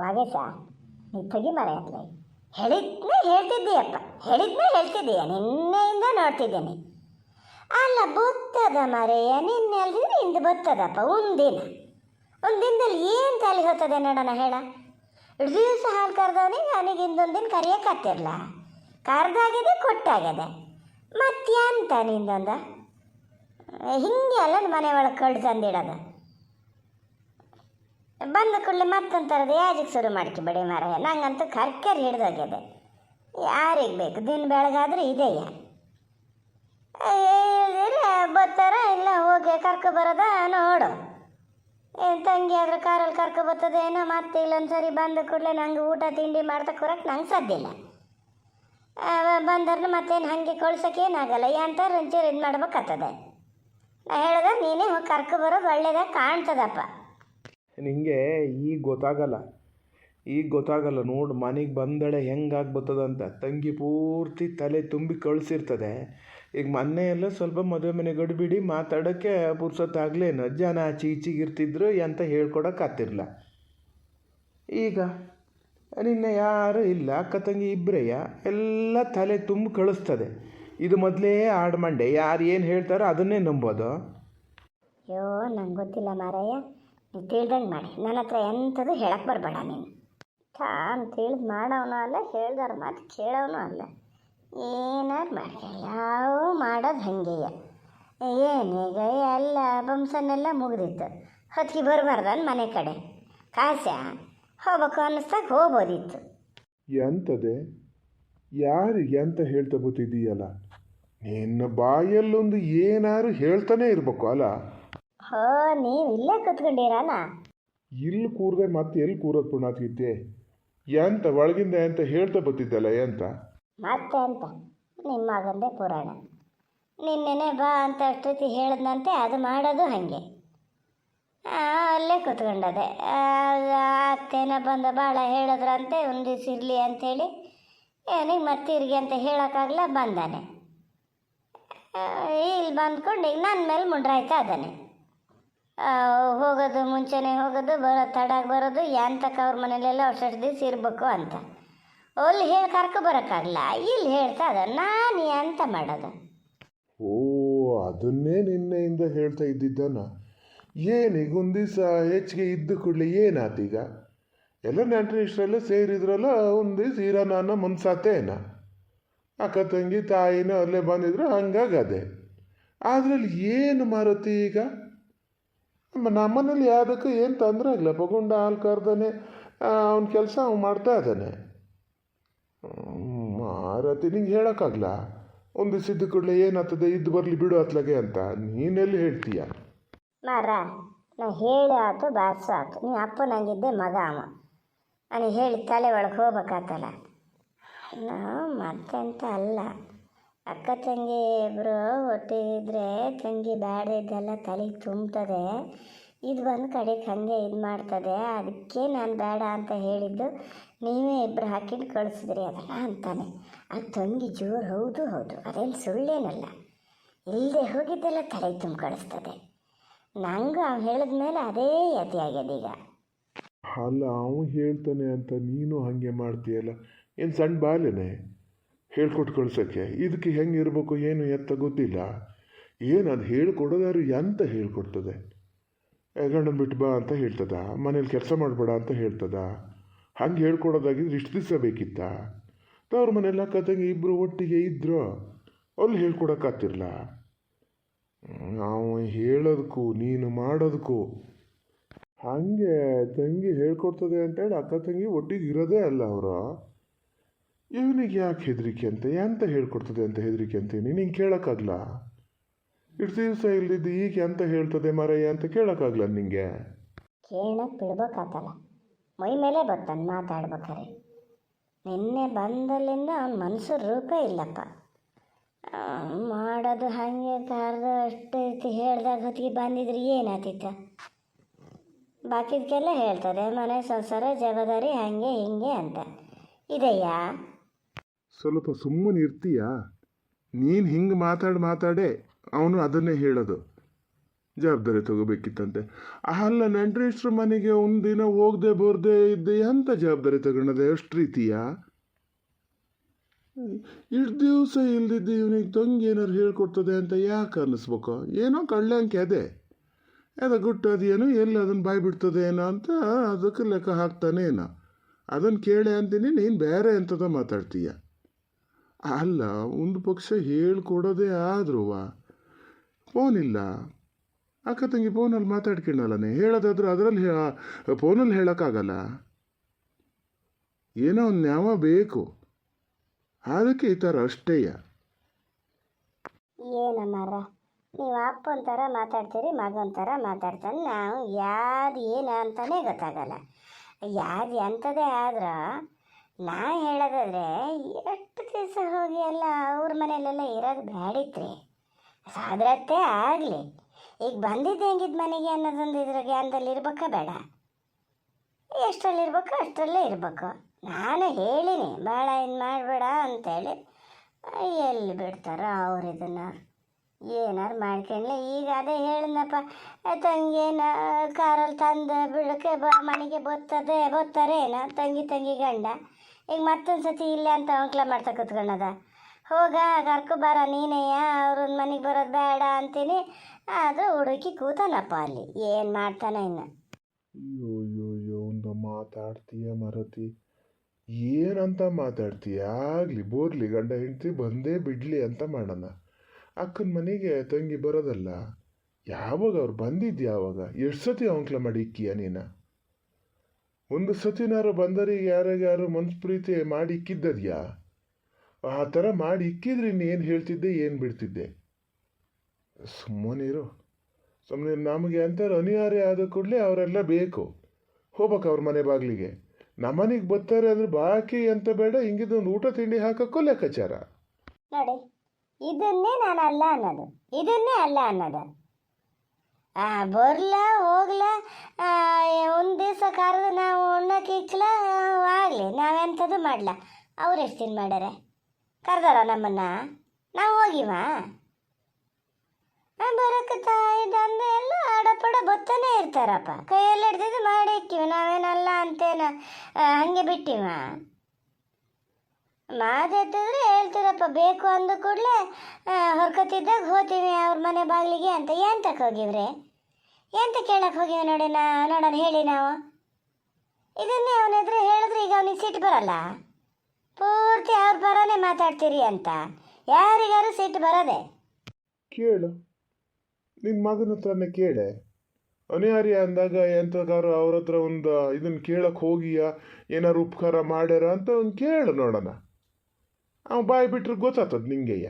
ವಾಗೇಶ ನೀ ತೆಗಿ ಮರೆ ಅತ್ಲೆ ಹೇಳಿದ್ನೇ ಹೇಳ್ತಿದ್ದೀಯ ನಿನ್ನೆಯಿಂದ ನೋಡ್ತಿದ್ದೇನೆ. ಅಲ್ಲ ಬೊತ್ತದ ಮರೆಯ ನಿನ್ನೆ ಅಲ್ದಿದ್ರೆ ಇಂದು ಬೊತ್ತದಪ್ಪ. ಒಂದಿನದಲ್ಲಿ ಏನು ತಲೆ ಹೋಗ್ತದೆ ನೋಡೋಣ ಹೇಳ. ಇಷ್ಟು ದಿವಸ ಹಾಲು ಕರೆದವನಿಗೆ ಅವನಿಗೆ ಇಂದೊಂದಿನ ಕರಿಯೋಕ್ಕಾಗ್ತಿರಲ್ಲ. ಕರೆದಾಗಿದೆ ಕೊಟ್ಟಾಗಿದೆ ಮತ್ತೆಂತ ನಿಂದೊಂದ ಹಿಂಗೆ ಅಲ್ಲ ಮನೆ ಒಳಗೆ ಕಳ್ದು ತಂದಿಡೋದು. ಬಂದ ಕೂಡಲೇ ಮತ್ತೊಂದು ಥರದ ಯಾಜಿಗೆ ಶುರು ಮಾಡ್ಕೊಬೇಡಿ ಮಾರಾಯ. ನಂಗಂತೂ ಕರ್ಕರಿ ಹಿಡ್ದೋಗ್ಯದೆ. ಯಾರಿಗೆ ಬೇಕು ದಿನ ಬೆಳಗಾದ್ರೆ ಇದೆಯಾ ಹೇಳಿದ್ರೆ ಬರ್ತಾರ ಇಲ್ಲ ಹೋಗಿ ಕರ್ಕೊ ಬರೋದ ನೋಡು. ಏನು ತಂಗಿ ಆದ್ರೆ ಕಾರಲ್ಲಿ ಕರ್ಕೊ ಬರ್ತದೇನೋ. ಮತ್ತೆ ಇಲ್ಲೊಂದು ಸರಿ ಬಂದ ಕೂಡಲೇ ನಂಗೆ ಊಟ ತಿಂಡಿ ಮಾಡ್ತಾ ಕೊರಕ್ಕೆ ನಂಗೆ ಸದ್ದಿಲ್ಲ. ಬಂದ್ರೆ ಮತ್ತೇನು ಹಾಗೆ ಕಳ್ಸೋಕ್ಕೇನಾಗಲ್ಲ. ಎಂಥವ್ರು ಒಂಚೂರು ಇದು ಮಾಡ್ಬೇಕಾಗ್ತದೆ. ನಾ ಹೇಳ್ದೆ ನೀನೇ ಹೋಗಿ ಕರ್ಕೊ ಬರೋದು ಒಳ್ಳೇದಾಗಿ ಕಾಣ್ತದಪ್ಪ. ನಿಂಗೆ ಈಗ ಗೊತ್ತಾಗಲ್ಲ ನೋಡು. ಮನೆಗೆ ಬಂದಳೆ ಹೆಂಗಾಗ್ಬರ್ತದಂತ. ತಂಗಿ ಪೂರ್ತಿ ತಲೆ ತುಂಬಿ ಕಳಿಸಿರ್ತದೆ. ಈಗ ಮೊನ್ನೆ ಎಲ್ಲ ಸ್ವಲ್ಪ ಮದುವೆ ಮನೆ ಗಡಿಬಿಡಿ ಮಾತಾಡೋಕ್ಕೆ ಪುರ್ಸೊತ್ತಾಗ್ಲೇನು ಜನ ಈಚೆಗಿರ್ತಿದ್ರು ಅಂತ ಹೇಳ್ಕೊಡೋಕ್ಕಾಗ್ತಿರ್ಲ. ಈಗ ನಿನ್ನೆ ಯಾರೂ ಇಲ್ಲ, ಅಕ್ಕ ತಂಗಿ ಇಬ್ಬರೆಯ ಎಲ್ಲ ತಲೆ ತುಂಬಿ ಕಳಿಸ್ತದೆ. ಇದು ಮೊದಲೇ ಆಡ್ಮಂಡೆ, ಯಾರು ಏನು ಹೇಳ್ತಾರೋ ಅದನ್ನೇ ನಂಬೋದು. ಅಯ್ಯೋ ನಂಗೆ ಗೊತ್ತಿಲ್ಲ ಮಾರಾಯ, ನೀವು ತಿಳ್ದಂಗೆ ಮಾಡಿ. ನನ್ನ ಹತ್ರ ಎಂಥದ್ದು ಹೇಳಕ್ಕೆ ಬರಬೇಡ ನೀನು. ತಾನು ತಿಳಿದು ಮಾಡೋನು ಅಲ್ಲ, ಹೇಳ್ದಾರ ಮಾತು ಕೇಳೋನು ಅಲ್ಲ. ಏನಾರು ಮಾಡಿ ಯಾವ ಮಾಡೋದು ಹಾಗೆಯ. ಏನೀಗ ಎಲ್ಲ ಬಂಸನ್ನೆಲ್ಲ ಮುಗಿದಿತ್ತು. ಹೊತ್ತಿಗೆ ಬರಬಾರ್ದು ಮನೆ ಕಡೆ ಕಾಸೆ ಹೋಗ್ಬೇಕು ಅನ್ನಿಸ್ದಾಗ ಹೋಗ್ಬೋದಿತ್ತು. ಎಂಥದೆ ಯಾರಿಗೆ ಅಂತ ಹೇಳ್ತಾ ಗೊತ್ತಿದ್ದೀಯಲ್ಲ. ನಿನ್ನ ಬಾಯಲ್ಲೊಂದು ಏನಾರು ಹೇಳ್ತಾನೆ ಇರಬೇಕು ಅಲ್ಲ. ಹೋ ನೀವು ಇಲ್ಲೇ ಕೂತ್ಕೊಂಡಿರಲ್ಲ. ಇಲ್ಲಿ ಕೂರದೆ ಮತ್ತೆ ಎಲ್ಲಿ ಕೂರೋದು ಪುಣ್ಯಾತ್ಗಿದ್ದೆ. ಎಂತ ಒಳಗಿಂದ ಎಂತ ಹೇಳ್ತಾ ಬತ್ತಿದ್ದಲ್ಲ ಎಂತ ಮತ್ತೆ ಅಂತ ನಿಮ್ಮ ಮಗಂದೇ ಪುರಾಣ. ನಿನ್ನೆನೆ ಬಾ ಅಂತ ಅಷ್ಟೊತ್ತಿ ಹೇಳಿದ್ನಂತೆ ಅದು ಮಾಡೋದು ಹಾಗೆ. ಅಲ್ಲೇ ಕೂತ್ಕೊಂಡದೆ. ಅಕ್ಕೇನ ಬಂದ ಭಾಳ ಹೇಳಿದ್ರಂತೆ ಒಂದು ದಿವಸ ಇರಲಿ ಅಂಥೇಳಿ. ಏನಿಗೆ ಮತ್ತೆ ಇರ್ಗಿ ಅಂತ ಹೇಳೋಕ್ಕಾಗಲ್ಲ ಬಂದಾನೆ. ಇಲ್ಲಿ ಬಂದ್ಕೊಂಡು ಈಗ ನನ್ನ ಮೇಲೆ ಮುಂಡ್ರಾಯ್ತಾ ಅದಾನೆ. ಹೋಗೋದು ಮುಂಚೆನೇ ಹೋಗೋದು ತಡಾಗಿ ಬರೋದು ಎಂತಕ್ಕೆ ಅವ್ರ ಮನೇಲೆಲ್ಲ ಅಷ್ಟು ದಿವಸ ಇರಬೇಕು ಅಂತ. ಅಲ್ಲಿ ಹೇಳಿ ಕರ್ಕೊ ಬರೋಕ್ಕಾಗಲ್ಲ, ಇಲ್ಲಿ ಹೇಳ್ತಾ ಅದ ನಾನು ಎಂತ ಮಾಡೋದು. ಓ ಅದನ್ನೇ ನಿನ್ನೆಯಿಂದ ಹೇಳ್ತಾ ಇದ್ದಿದ್ದಾನ. ಏನೀಗ ಒಂದು ದಿವಸ ಹೆಚ್ಚಿಗೆ ಇದ್ದು ಕೂಡಲೇ ಏನಾತೀಗ? ಎಲ್ಲ ನೆಂಟರು ಇಷ್ಟರೆಲ್ಲ ಸೇರಿದ್ರಲ್ಲ, ಒಂದು ದಿವಸ ಇರೋಣ ಮುನ್ಸಾತೇನ. ಅಕ್ಕ ತಂಗಿ ತಾಯಿನೂ ಅಲ್ಲೇ ಬಂದಿದ್ರು, ಹಂಗಾಗದೆ. ಅದ್ರಲ್ಲಿ ಏನು ಮಾರುತಿ ಈಗ? ನಮ್ಮನೇಲಿ ಯಾವುದಕ್ಕೂ ಏನು ತೊಂದರೆ ಆಗಲ್ಲ. ಪಗುಂಡ ಹಾಲು ಕರ್ದಾನೆ ಅವನ ಕೆಲಸ ಅವ್ನು ಮಾಡ್ತಾ ಇದ್ದಾನೆ. ಮಾರತಿ ನಿಂಗೆ ಹೇಳೋಕ್ಕಾಗಲ್ಲ. ಒಂದು ದಿವಸ ಇದ್ದ ಕೂಡಲೇ ಏನಾಗ್ತದೆ, ಇದ್ದು ಬರಲಿ ಬಿಡು ಅತ್ಲಾಗೆ ಅಂತ ನೀನೆಲ್ಲಿ ಹೇಳ್ತೀಯ? ಮಾರ ನಾ ಹೇಳಿ ಆಯ್ತು ಬಾಸು ಆಯ್ತು. ನೀ ಅಪ್ಪ ನಂಗಿದ್ದೆ ಮಗ ಅವ. ನನಗೆ ಹೇಳಿ ತಲೆ ಒಳಗೆ ಹೋಗ್ಬೇಕಾತಲ್ಲ. ನಾವು ಮತ್ತೆಂತ ಅಲ್ಲ, ಅಕ್ಕ ತಂಗಿ ಇಬ್ಬರು ಒಟ್ಟಿಗಿದ್ರೆ ತಂಗಿ ಬೇಡದಿದ್ದೆಲ್ಲ ತಲೆಗೆ ತುಂಬ್ತದೆ. ಇದು ಬಂದು ಕಡೆಗೆ ಹಾಗೆ ಇದು ಮಾಡ್ತದೆ. ಅದಕ್ಕೆ ನಾನು ಬೇಡ ಅಂತ ಹೇಳಿದ್ದು. ನೀವೇ ಇಬ್ಬರು ಹಾಕಿಟ್ಟು ಕಳಿಸಿದ್ರಿ ಅದಲ್ಲ ಅಂತಾನೆ. ಅದು ತಂಗಿ ಜೋರು ಹೌದು ಅದೇನು ಸುಳ್ಳೇನಲ್ಲ. ಇಲ್ಲದೆ ಹೋಗಿದ್ದೆಲ್ಲ ತಲೆಗೆ ತುಂಬ ಕಳಿಸ್ತದೆ. ನಂಗೂ ಅವ್ನು ಹೇಳಿದ ಮೇಲೆ ಅದೇ ಯತಿ ಆಗ್ಯದ ಈಗ. ಅಲ್ಲ ಅವನು ಹೇಳ್ತಾನೆ ಅಂತ ನೀನು ಹಾಗೆ ಮಾಡ್ತೀಯಲ್ಲ. ಏನು ಸಣ್ಣ ಬಾಲೇನೆ ಹೇಳ್ಕೊಟ್ಟು ಕಳ್ಸೋಕ್ಕೆ? ಇದಕ್ಕೆ ಹೆಂಗೆ ಇರಬೇಕು ಏನು ಎತ್ತ ಗೊತ್ತಿಲ್ಲ. ಏನು ಅದು ಹೇಳ್ಕೊಡೋದಾರು ಎಂತ ಹೇಳ್ಕೊಡ್ತದೆ? ಗಂಡನ ಬಿಟ್ಟು ಬಾ ಅಂತ ಹೇಳ್ತದ, ಮನೇಲಿ ಕೆಲಸ ಮಾಡಬೇಡ ಅಂತ ಹೇಳ್ತದ. ಹಂಗೆ ಹೇಳ್ಕೊಡೋದಾಗಿದ್ರೆ ಇಷ್ಟು ದಿವಸ ಬೇಕಿತ್ತ? ತವ್ರ ಮನೆಯಲ್ಲ ಅಕ್ಕ ತಂಗಿ ಇಬ್ಬರು ಒಟ್ಟಿಗೆ ಇದ್ರು ಅಲ್ಲಿ ಹೇಳ್ಕೊಡೋಕ್ಕಾಗ್ತಿರ್ಲ. ನಾವು ಹೇಳೋದಕ್ಕೂ ನೀನು ಮಾಡೋದಕ್ಕೂ ಹಾಗೆ ತಂಗಿ ಹೇಳ್ಕೊಡ್ತದೆ ಅಂತೇಳಿ ಅಕ್ಕ ತಂಗಿ ಒಟ್ಟಿಗೆ ಇರೋದೇ ಅಲ್ಲ ಅವರು. ಇವನಿಗೆ ಯಾಕೆ ಹೆದರಿಕೆ ಅಂತ ಎಂತ ಹೇಳ್ಕೊಡ್ತದೆ ಅಂತ ಹೆದರಿಕೆ ಅಂತೀನಿ. ನಿಂಗೆ ಕೇಳೋಕ್ಕಾಗಲ್ಲ. ಇಷ್ಟು ದಿವಸ ಇಲ್ದಿದ್ದು ಈಗ ಎಂತ ಹೇಳ್ತದೆ ಮರಯ್ಯ ಅಂತ ಕೇಳೋಕ್ಕಾಗಲ್ಲ ನಿಂಗೆ? ಕೇಳಕ್ಕೆ ಬಿಡ್ಬೇಕಾತಲ್ಲ, ಮೈ ಮೇಲೆ ಬರ್ತಾನೆ ಮಾತಾಡ್ಬೇಕಾರೆ. ನಿನ್ನೆ ಬಂದಲ್ಲಿಂದ ಅವ್ನ ಮನಸ್ಸು ರೂಪ ಇಲ್ಲಪ್ಪ. ಮಾಡೋದು ಹಾಗೆ ಕಾರ್ದು ಅಷ್ಟು ರೀತಿ ಹೇಳ್ದಾಗ ಹೊತ್ತಿಗೆ ಬಂದಿದ್ರೆ ಏನಾಗ್ತಿತ್ತ? ಬಾಕಿದಕ್ಕೆಲ್ಲ ಹೇಳ್ತದೆ ಮನೆ ಸಂಸಾರ ಜವಾಬ್ದಾರಿ ಹಾಗೆ ಹಿಂಗೆ ಅಂತ. ಇದೆಯಾ? ಸ್ವಲ್ಪ ಸುಮ್ಮನೆ ಇರ್ತೀಯಾ? ನೀನು ಹಿಂಗೆ ಮಾತಾಡೇ ಅವನು ಅದನ್ನೇ ಹೇಳೋದು. ಜವಾಬ್ದಾರಿ ತಗೋಬೇಕಿತ್ತಂತೆ. ಅಲ್ಲ, ನೆಂಟ್ರಿಷ್ಟ್ರ ಮನೆಗೆ ಒಂದಿನ ಹೋಗದೆ ಬರ್ದೇ ಇದ್ದೆ ಎಂಥ ಜವಾಬ್ದಾರಿ ತಗೊಳ್ಳೋದೆ ಅಷ್ಟು ರೀತಿಯಾ? ಇಷ್ಟು ದಿವಸ ಇಲ್ದಿದ್ದು ಇವನಿಗೆ ತಂಗಿ ಏನಾರು ಹೇಳ್ಕೊಡ್ತದೆ ಅಂತ ಯಾಕೆ ಅನ್ನಿಸ್ಬೇಕು? ಏನೋ ಕಳ್ಳಂಕೆ ಅದೇ ಗುಟ್ಟದೇನೋ ಎಲ್ಲಿ ಅದನ್ನು ಬಾಯಿ ಬಿಡ್ತದೆ ಏನೋ ಅಂತ ಅದಕ್ಕೆ ಲೆಕ್ಕ ಹಾಕ್ತಾನೆ ಏನೋ. ಅದನ್ನು ಕೇಳೆ ಅಂತೀನಿ, ನೀನು ಬೇರೆ ಎಂಥದ ಮಾತಾಡ್ತೀಯ. ಅಲ್ಲ, ಒಂದು ಪಕ್ಷ ಹೇಳ್ಕೊಡೋದೇ ಆದ್ರೂ ಫೋನ್ ಇಲ್ಲ, ಅಕ್ಕ ತಂಗಿ ಫೋನಲ್ಲಿ ಮಾತಾಡ್ಕೊಳ್ಳಲ್ಲೇ. ಹೇಳೋದಾದ್ರೂ ಅದರಲ್ಲಿ ಫೋನಲ್ಲಿ ಹೇಳೋಕ್ಕಾಗಲ್ಲ. ಏನೋ ಒಂದು ನ್ಯಾವ ಬೇಕು, ಅದಕ್ಕೆ ಈ ಥರ ಅಷ್ಟೇಯ. ಏನಮ್ಮಾರ, ನೀವು ಅಪ್ಪನ ಥರ ಮಾತಾಡ್ತೀರಿ, ಮಗನ ಥರ ಮಾತಾಡ್ತಾನೆ. ನಾವು ಯಾರು ಏನು ಅಂತಲೇ ಗೊತ್ತಾಗಲ್ಲ. ಯಾರು ಎಂಥದೇ ಆದ್ರೆ ನಾ ಹೇಳೋದಾದ್ರೆ ಎಷ್ಟು ದಿವಸ ಹೋಗಿ ಎಲ್ಲ ಅವ್ರ ಮನೆಯಲ್ಲೆಲ್ಲ ಇರೋದು ಬೇಡಿತ್ರಿ. ಸಾದ್ರತ್ತೆ ಆಗಲಿ, ಈಗ ಬಂದಿದ್ದು ಹೆಂಗಿದ್ದು ಮನೆಗೆ ಅನ್ನೋದೊಂದು ಇದ್ರ ಜ್ಞಾನದಲ್ಲಿ ಇರ್ಬೇಕಾ ಬೇಡ? ಎಷ್ಟರಲ್ಲಿ ಇರ್ಬೇಕು ಅಷ್ಟರಲ್ಲೇ ಇರಬೇಕು. ನಾನು ಹೇಳಿನಿ ಭಾಳ ಇದು ಮಾಡಬೇಡ ಅಂತೇಳಿ. ಎಲ್ಲಿ ಬಿಡ್ತಾರೋ ಅವ್ರು ಇದನ್ನು ಏನಾರು ಮಾಡ್ಕೊಂಡ್ಲಿ. ಈಗ ಅದೇ ಹೇಳಿದ್ನಪ್ಪ, ತಂಗಿನ ಕಾರಲ್ಲಿ ತಂದು ಬಿಡಕ್ಕೆ ಮನೆಗೆ ಬರ್ತಾರೇನ ತಂಗಿ ಗಂಡ. ಈಗ ಮತ್ತೊಂದು ಸತಿ ಇಲ್ಲೇ ಅಂತ ಅಂಕ್ಲ ಮಾಡ್ತಾ ಕೂತ್ಕೊಳ್ಳೋದ. ಹೋಗ ಕರ್ಕೊಬಾರ ನೀನೆಯ, ಅವ್ರನ್ನ ಮನೆಗೆ ಬರೋದು ಬೇಡ ಅಂತೀನಿ. ಆದರೂ ಹುಡುಕಿ ಕೂತಾನಪ್ಪ ಅಲ್ಲಿ, ಏನು ಮಾಡ್ತಾನೆ ಇನ್ನು. ಅಯ್ಯೋ ಒಂದು ಮಾತಾಡ್ತೀಯ ಮರತಿ, ಏನಂತ ಮಾತಾಡ್ತೀಯ? ಆಗಲಿ ಬೋರ್ಲಿ, ಗಂಡ ಹೆಂಡ್ತಿ ಬಂದೇ ಬಿಡಲಿ ಅಂತ ಮಾಡೋಣ. ಅಕ್ಕನ ಮನೆಗೆ ತಂಗಿ ಬರೋದಲ್ಲ, ಯಾವಾಗ ಅವ್ರು ಬಂದಿದ್ದು ಯಾವಾಗ? ಎಷ್ಟು ಸತಿ ಅಂಕ್ಲ ಮಾಡಿ ಇಕ್ಕಿಯ ನೀನು? ಒಂದು ಸತಿನಾರು ಬಂದರಿಗೆ ಯಾರ್ಯಾರು ಮನ್ಸು ಪ್ರೀತಿ ಮಾಡಿ ಇಕ್ಕಿದ್ದದ್ಯಾ? ಆ ಥರ ಮಾಡಿ ಇಕ್ಕಿದ್ರೆ ಇನ್ನೇನು ಹೇಳ್ತಿದ್ದೆ, ಏನು ಬಿಡ್ತಿದ್ದೆ? ಸುಮ್ಮನಿರು, ಸುಮ್ಮನೆ. ನಮಗೆ ಅಂತಾರೆ ಅನಿವಾರ್ಯ ಆದ ಕೂಡಲೇ ಅವರೆಲ್ಲ ಬೇಕು, ಹೋಗ್ಬೇಕು ಅವ್ರ ಮನೆ ಬಾಗಿಲಿಗೆ. ನಮ್ಮನೆಗೆ ಬರ್ತಾರೆ ಅಂದರೆ ಬಾಕಿ ಅಂತ ಬೇಡ, ಹಿಂಗಿದೊಂದು ಊಟ ತಿಂಡಿ ಹಾಕೋಕ್ಕೂ ಲೆಕ್ಕಾಚಾರ. ನೋಡಿ, ಇದನ್ನೇ ನಾನು ಅಲ್ಲ ಅನ್ನೋದು, ಇದನ್ನೇ ಅಲ್ಲ ಅನ್ನೋದು. ಬರ್ಲ ಹೋಗ್ಲ, ಒಂದು ದಿವಸ ಕರೆದು ನಾವು ಉಣ್ಣಕ್ಕೆ ಇಕ್ಲ ಆಗಲಿ, ನಾವೆಂಥದ್ದು ಮಾಡಲ. ಅವ್ರು ಎಷ್ಟು ದಿನ ಮಾಡ್ಯಾರೆ? ಕರೆದಾರ ನಮ್ಮನ್ನು? ನಾವು ಹೋಗಿವ ಬರಕತ್ತ ಇದಂದು ಎಲ್ಲ ಆಡಪಡ ಬತ್ತಾನೆ ಇರ್ತಾರಪ್ಪ. ಕೈಯಲ್ಲಿ ಹಿಡ್ದಿದ್ದು ಮಾಡಿ ಇಕ್ಕಿವಿ, ನಾವೇನಲ್ಲ ಅಂತೇನ ಹಾಗೆ ಬಿಟ್ಟಿವ. ಮಾತೆತ್ತಿದ್ರೆ ಹೇಳ್ತೀರಪ್ಪ, ಬೇಕು ಅಂದ ಕೂಡಲೇ ಹೊರ್ಕೊತಿದ್ದಾಗ ಹೋಗ್ತೀವಿ ಅವ್ರ ಮನೆ ಬಾಗಿಲಿಗೆ ಅಂತ. ಎಂತಕ್ಕೆ ಹೋಗಿವ್ರಿ? ಎಂತ ಕೇಳಕ್ಕೆ ಹೋಗಿವಿ ನೋಡಿ? ನೋಡೋಣ ಹೇಳಿ. ನಾವು ಇದನ್ನೇ ಅವನೆದ್ರೆ ಹೇಳಿದ್ರೆ ಈಗ ಅವನಿಗೆ ಸಿಟ್ಟು ಬರಲ್ಲ? ಪೂರ್ತಿ ಅವ್ರ ಪರನೇ ಮಾತಾಡ್ತೀರಿ ಅಂತ ಯಾರಿಗಾರು ಸಿಟ್ಟು ಬರೋದೆ? ಕೇಳು, ನಿನ್ನ ಮಗನ ಹತ್ರನೇ ಕೇಳೆ. ಅನಿವಾರ್ಯ ಅಂದಾಗ ಎಂಥಗಾರು ಅವ್ರ ಹತ್ರ ಒಂದು ಇದನ್ನು ಕೇಳಕ್ಕೆ ಹೋಗಿಯಾ, ಏನಾರು ಉಪಕಾರ ಮಾಡ್ಯಾರ ಅಂತ ಒಂದು ಕೇಳು ನೋಡೋಣ. ಅವ ಬಾಯಿ ಬಿಟ್ರೆ ಗೊತ್ತಾಗ್ತದ ನಿಂಗೆಯ್ಯ.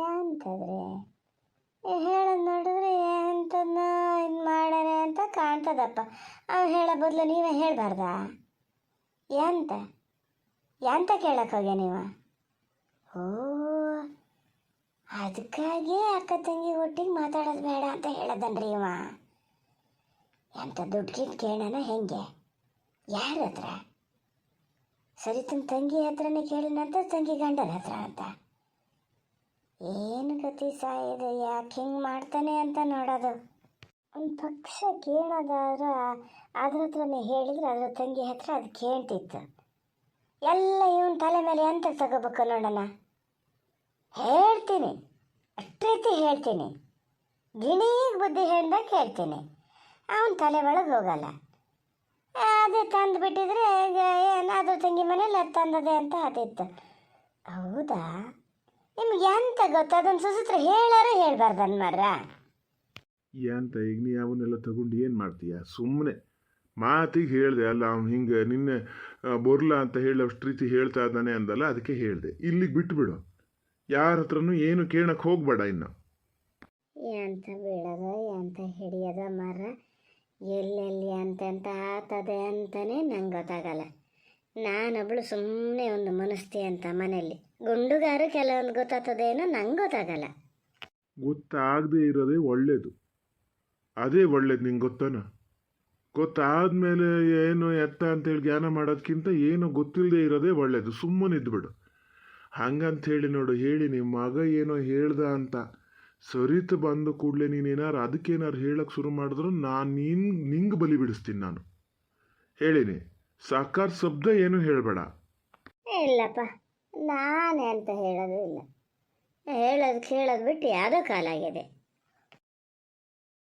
ಎಂತಂದ್ರೆ ಹೇಳೋದು ನೋಡಿದ್ರೆ ಎಂಥದನ್ನ ಇದು ಮಾಡ್ಯಾರ ಅಂತ ಕಾಣ್ತದಪ್ಪ. ಅವ್ ಹೇಳೋ ಬದಲು ನೀವೇ ಹೇಳಬಾರ್ದಾ? ಎಂತ ಕೇಳಕ್ಕೆ ಹೋಗ್ಯ ನೀವು? ಓ, ಅದಕ್ಕಾಗಿ ಅಕ್ಕ ತಂಗಿ ಒಟ್ಟಿಗೆ ಮಾತಾಡೋದು ಬೇಡ ಅಂತ ಹೇಳದನ್ರಿ ಇವ. ಎಂಥ ದುಡ್ಡಿನ ಕೇಳೋಣ ಹೆಂಗೆ? ಯಾರ ಹತ್ರ? ಸರಿ, ತನ್ನ ತಂಗಿ ಹತ್ರನೇ ಕೇಳಿನಂತ, ತಂಗಿ ಗಂಡನ ಹತ್ರ ಅಂತ. ಏನು ಗತಿ ಸಾಯಿದೆ, ಯಾಕೆ ಹಿಂಗೆ ಮಾಡ್ತಾನೆ ಅಂತ ನೋಡೋದು. ಒಂದು ಪಕ್ಷ ಕೇಳೋದಾದ್ರೆ ಅದ್ರ ಹತ್ರನೇ ಹೇಳಿದ್ರೆ ಅದ್ರ ತಂಗಿ ಹತ್ರ ಅದು ಕೇಳ್ತಿತ್ತು. ಎಲ್ಲ ಇವನ್ ತಲೆ ಮೇಲೆ ಎಂತ ತಗೋಬೇಕು ನೋಡೋಣ. ಹೇಳ್ತೀನಿ, ಅಷ್ಟು ರೀತಿ ಹೇಳ್ತೀನಿ, ಗಿಣಿಗೆ ಬುದ್ಧಿ ಹೇಳ್ದಾಗ ಹೇಳ್ತೀನಿ. ಅವನ ತಲೆ ಒಳಗೆ ಹೋಗಲ್ಲ. ಅದೇ ತಂದು ಬಿಟ್ಟಿದ್ರೆ ಏನಾದರೂ ತಂಗಿ ಮನೇಲಿ ಅದು ತಂದದೆ ಅಂತ ಅದಿತ್ತು. ಹೌದಾ? ನಿಮ್ಗೆ ಎಂತ ಗೊತ್ತು? ಅದನ್ನು ಸುಸೂತ್ರ ಹೇಳಾರ ಹೇಳ್ಬಾರ್ದನ್ ಮಾರ್ರ. ಎಂತ ಈಗ ನೀ ಅವನ್ನೆಲ್ಲ ತಗೊಂಡು ಏನು ಮಾಡ್ತೀಯ? ಸುಮ್ಮನೆ ಮಾತಿಗೆ ಹೇಳಿದೆ ಅಲ್ಲ, ಅವ್ನು ಹಿಂಗೆ ನಿನ್ನೆ ಬರಲ್ಲ ಅಂತ ಹೇಳಿ ಅಷ್ಟು ರೀತಿ ಹೇಳ್ತಾ ಇದ್ದಾನೆ ಅಂದಲ್ಲ, ಅದಕ್ಕೆ ಹೇಳಿದೆ. ಇಲ್ಲಿಗೆ ಬಿಟ್ಬಿಡು, ಯಾರ ಹತ್ರನೂ ಏನು ಕೇಳಕ್ಕೆ ಹೋಗ್ಬೇಡ ಇನ್ನು. ಎಂತ ಬೀಳೋದು, ಎಂತ ಹಿಡಿಯೋದು ಮರ, ಎಲ್ಲೆಲ್ಲಿ ಅಂತಂತ ಆತದೆ ಅಂತಲೇ ನಂಗೆ ಗೊತ್ತಾಗಲ್ಲ. ನಾನೊಬ್ಳು ಸುಮ್ಮನೆ ಒಂದು ಮನಸ್ತಿ ಅಂತ ಮನೆಯಲ್ಲಿ ಗುಂಡುಗಾರು ಕೆಲವೊಂದು ಗೊತ್ತಾಗ್ತದೇನೋ ನಂಗೆ ಗೊತ್ತಾಗಲ್ಲ. ಗೊತ್ತಾಗದೇ ಇರೋದೇ ಒಳ್ಳೇದು, ಅದೇ ಒಳ್ಳೇದು. ನಿಂಗೆ ಗೊತ್ತಾನ? ಗೊತ್ತಾದ್ಮೇಲೆ ಏನು ಎತ್ತ ಅಂತೇಳಿ ಜ್ಞಾನ ಮಾಡೋದಕ್ಕಿಂತ ಏನು ಗೊತ್ತಿಲ್ಲದೆ ಇರೋದೇ ಒಳ್ಳೇದು. ಸುಮ್ಮನೆ ಇದ್ಬಿಡು. ಹಂಗಂತ ಹೇಳಿ ನೋಡು, ಹೇಳಿ ನಿಮ್ಮ ಮಗ ಏನೋ ಹೇಳ್ದ ಅಂತ ಸರಿತ ಬಂದ ಕೂಡಲೇ ನೀನೇನಾರು ಅದಕ್ಕೇನಾರು ಹೇಳಕ್ಕೆ ಶುರು ಮಾಡಿದ್ರು ನಾನು ನಿಂಗೆ ಬಲಿ ಬಿಡಿಸ್ತೀನಿ ನಾನು ಹೇಳಿನಿ. ಸಾಕಾರ ಶಬ್ದ ಏನು ಹೇಳಬೇಡ. ಇಲ್ಲಪ್ಪ, ನಾನೇ ಅಂತ ಹೇಳೋದು ಇಲ್ಲ. ಹೇಳೋದು ಕೇಳೋದು ಬಿಟ್ಟು ಯಾವುದೋ ಕಾಲ ಆಗಿದೆ.